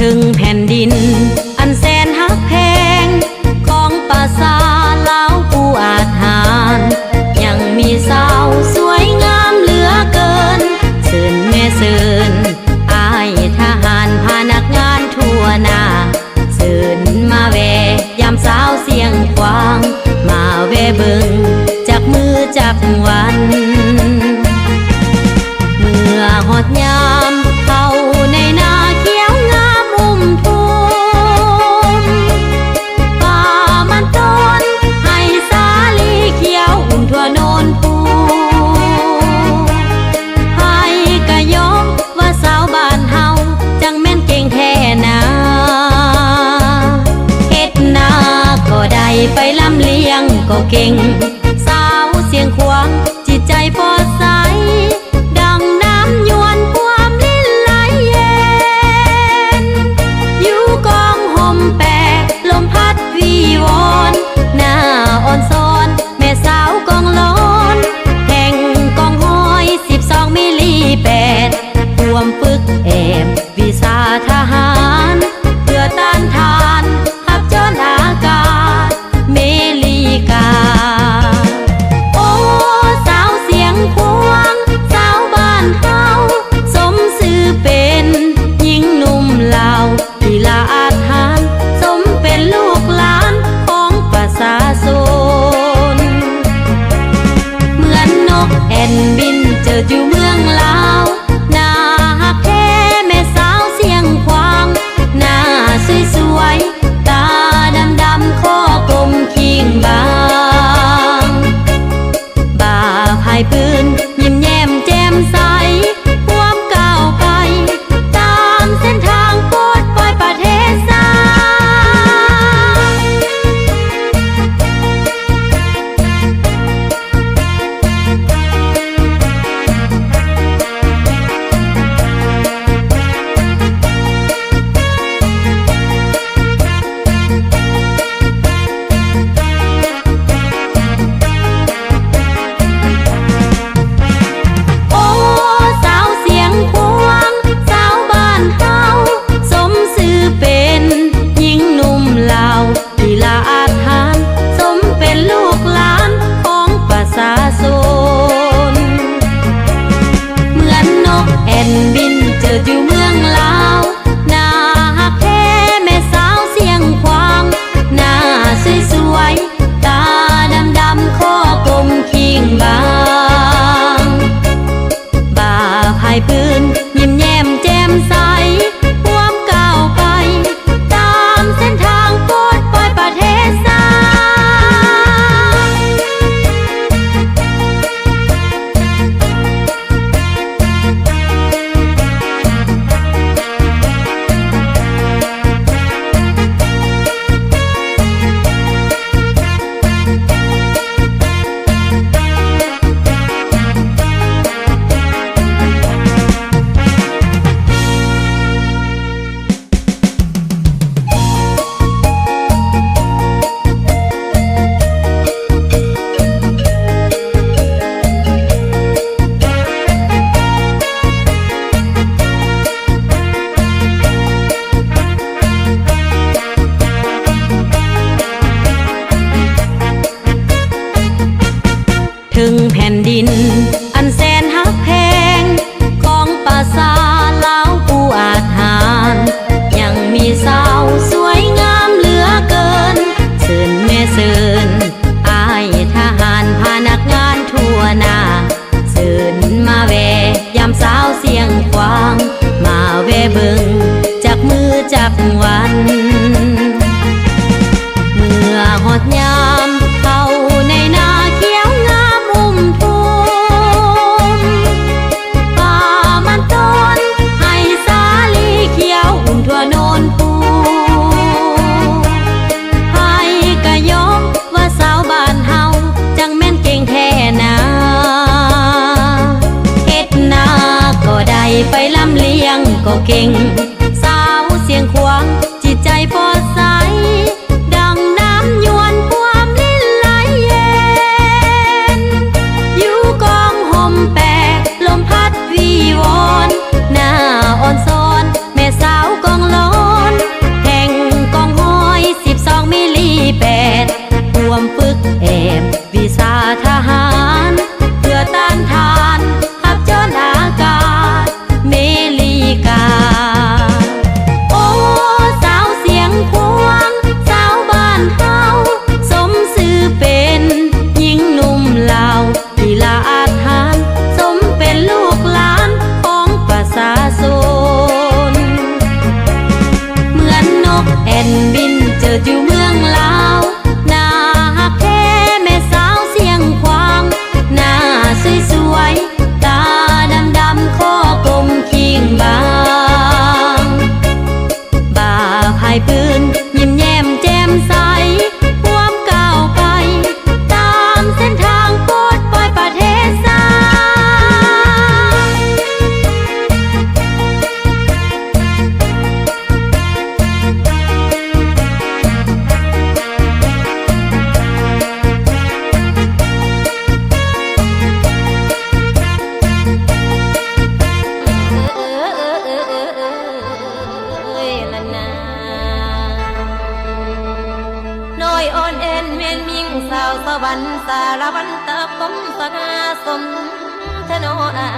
ถึงแผ่นดินอันแสนฮักแพงของป่าสาลาวผู้อาจหารยังมีสาวสวยงามเหลือเกินเชิญแม่เชิญอายทหารพนักงานทั่วหน้าเชิญมาแวยามสาวเสียงกวางมาแวเบิ่งจากมือจากวันเมื่อหอดยามเข้าในนาเขียวงามอุ้มทุ่มป่ามันต้นให้สาลีเขียวอุ้มทั่วโนนภูให้กะยอมว่าสาวบ้านเฮาจังแม่นเก่งแท้นาเฮ็ดนาก็ได้ไปลำเลียงก็เก่งสาวเสียงควางจิตใจพอใสดังน้ำยวนความลิ้นไหลเย็นอยู่กองห่มแปกลมพัดวีวอนหน้าอ่อนซ้อนแม่สาวกองร้อนแห่งกองห้อย12มิลลิแปดรวมปึกแอบวิสาทหารเพื่อต้านทานทับจนอากาศเมลีกาโอ้สาวเสียงควงสาวบ้านเฮาสมชื่อเป็นหญิงหนุ่มลาวที่ละอาจหารสมเป็นลูกหลานของประชาชนเหมือนนกแอ่นบินเจออยู่เมืองลาวหน้าฮักแท้แม่สาวเสียงควางหน้าสวยๆตาดำๆข้อกลมคิงบางบ่าพายปืนยิ้มแย้มแจ่มใสความก้าวไปตามเส้นทางโปรดปล่อยประเทศสาโอ้สาวเสียงควงสาวบ้านเฮาสมชื่อเป็นหญิงหนุ่มลาวที่ละอาจหารสมเป็นลูกหลานของประชาชนเหมือนนกแอ่นบินเจออยู่เมืองลาวหน้าฮักแท้แม่สาวเสียงควางหน้าสวยๆตาดำๆข้อกลมคิงบางบ่าพายปืนยิ้มแย้มแจ่มใสความก้าวไปตามเส้นทางโปรดปล่อยประเทศสาถึงแผ่นดินอันแสนฮักแพงของป่าสาลาวผู้อาจหารยังมีสาวสวยงามเหลือเกินเชิญแม่เชิญอายทหารพนักงานทั่วหน้าเชิญมาแวยามสาวเสียงควางมาแวเบิ่งจากมือจากวันเมื่อหอดยามเข้าในนาเขียวงามอุ้มทุ่มป่ามันต้นให้สาลีเขียวอุ้มทั่วโนนภูให้กะยอมว่าสาวบ้านเฮาจังแม่นเก่งแท้นาเฮ็ดนาก็ได้ไปลำเลียงก็เก่งสาวเสียงควางจิตใจพอใสดังน้ำยวนความลิ้นไหลเย็นอยู่กองห่มแปกลมพัดวีวอนหน้าอ่อนซ้อนแม่สาวกองร้อน บวิชาทหารเพื่อต้านทานขับจนอากาศเมลีกาโอ้สาวเสียงควงสาวบ้านเฮาสมชื่อเป็นหญิงหนุ่มลาวกีฬาอาถรรพ์สมเป็นลูกหลานของประชาชนเหมือนนกแอ่นบินเจิดอยู่เมืองลาวหน้าฮักแท้แม่สาวเสียงควางหน้าสวยๆตาดำๆคอกลมเคียงบางบ่าพายปืนยิ้มแย้มแจ่มใสความก้าวไปตามเส้นทางโปรดปล่อยประเทศสาน้อยอ่อนเอ็นเมียนมิงสาวสวรรค์สารวันเติบต้มสง่าสมธโนอา